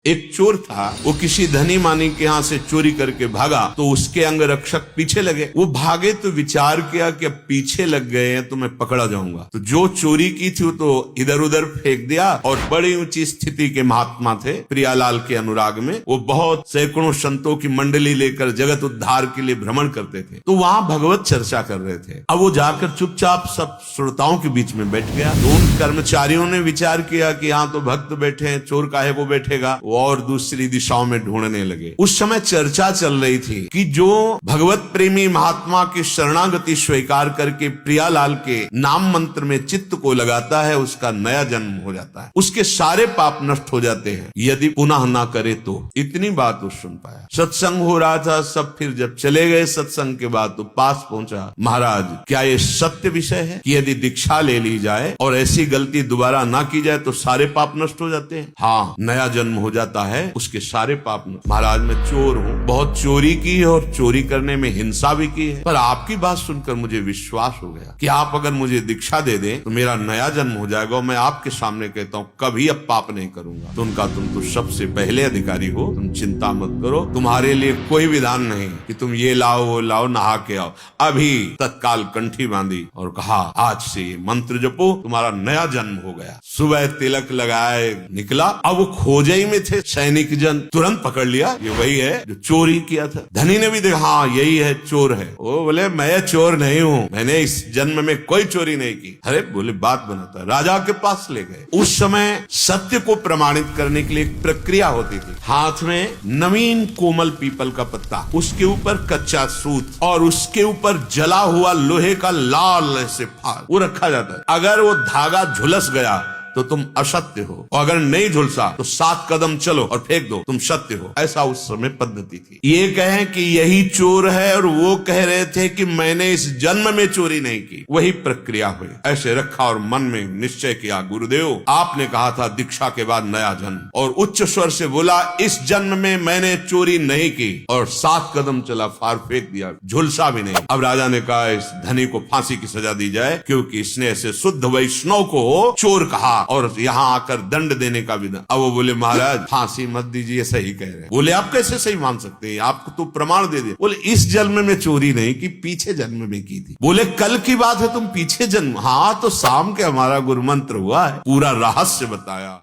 एक चोर था, वो किसी धनी मानी के यहाँ से चोरी करके भागा तो उसके अंगरक्षक पीछे लगे। वो भागे तो विचार किया कि अब पीछे लग गए हैं तो मैं पकड़ा जाऊंगा। तो जो चोरी की थी वो तो इधर उधर फेंक दिया। और बड़ी ऊंची स्थिति के महात्मा थे, प्रियालाल के अनुराग में वो बहुत सैकड़ों संतों की मंडली लेकर जगत उद्धार के लिए भ्रमण करते थे। तो वहां भगवत चर्चा कर रहे थे। अब वो जाकर चुपचाप सब श्रोताओं के बीच में बैठ गया। तो उन कर्मचारियों ने विचार किया कि यहाँ तो भक्त बैठे हैं, चोर काहे वो बैठेगा, और दूसरी दिशाओं में ढूंढने लगे। उस समय चर्चा चल रही थी कि जो भगवत प्रेमी महात्मा की शरणागति स्वीकार करके प्रियालाल के नाम मंत्र में चित्त को लगाता है, उसका नया जन्म हो जाता है, उसके सारे पाप नष्ट हो जाते हैं यदि पुनः ना करे तो। इतनी बात वो सुन पाया। सत्संग हो रहा था, सब फिर जब चले गए सत्संग के बाद तो पास पहुंचा, महाराज क्या ये सत्य विषय है कि यदि दीक्षा ले ली जाए और ऐसी गलती दोबारा ना की जाए तो सारे पाप नष्ट हो जाते हैं? हाँ, नया जन्म हो जाता है, उसके सारे पाप नष्ट। महाराज मैं चोर हूँ, बहुत चोरी की है और चोरी करने में हिंसा भी की है, पर आपकी बात सुनकर मुझे विश्वास हो गया कि आप अगर मुझे दीक्षा दे दें तो मेरा नया जन्म हो जाएगा और मैं आपके सामने कहता हूँ कभी अब पाप नहीं करूंगा। तो उनका तुम तो सबसे पहले अधिकारी हो, तुम चिंता मत करो, तुम्हारे लिए कोई विधान नहीं कि तुम ये लाओ वो लाओ, नहा के आओ। अभी तत्काल कंठी बांधी और कहा आज से ये मंत्र जपो, तुम्हारा नया जन्म हो गया। सुबह तिलक लगाए निकला। अब वो खोजे ही में थे, सैनिक जन तुरंत पकड़ लिया, ये वही है जो चोरी किया था। धनी ने भी देखा, हाँ यही है, चोर है। वो बोले मैं चोर नहीं हूँ, मैंने इस जन्म में कोई चोरी नहीं की। अरे बोले बात बनाता, राजा के पास ले गए। उस समय सत्य को प्रमाणित करने के लिए एक प्रक्रिया होती थी। हाथ में नवीन कोमल पीपल का पत्ता, उसके ऊपर कच्चा सूत और उसके ऊपर जला हुआ लोहे का लाल ऐसे फार वो रखा जाता है। अगर वो धागा झुलस गया तो तुम असत्य हो, और अगर नहीं झुलसा तो 7 कदम चलो और फेंक दो, तुम सत्य हो। ऐसा उस समय पद्धति थी। ये कहें कि यही चोर है और वो कह रहे थे कि मैंने इस जन्म में चोरी नहीं की, वही प्रक्रिया हुई। ऐसे रखा और मन में निश्चय किया, गुरुदेव आपने कहा था दीक्षा के बाद नया जन्म, और उच्च स्वर से बोला इस जन्म में मैंने चोरी नहीं की, और 7 कदम चला, फार फेंक दिया, झुलसा भी नहीं। अब राजा ने कहा इस धनी को फांसी की सजा दी जाए, क्योंकि इसने ऐसे शुद्ध वैष्णव को चोर कहा और यहाँ आकर दंड देने का विधान। अब वो बोले महाराज फांसी मत दीजिए, सही कह रहे हैं। बोले आप कैसे सही मान सकते हैं, आपको तो प्रमाण दे दिया। बोले इस जन्म में चोरी नहीं की, पीछे जन्म में की थी। बोले कल की बात है, तुम पीछे जन्म, हाँ तो शाम के हमारा गुरु मंत्र हुआ है, पूरा रहस्य बताया।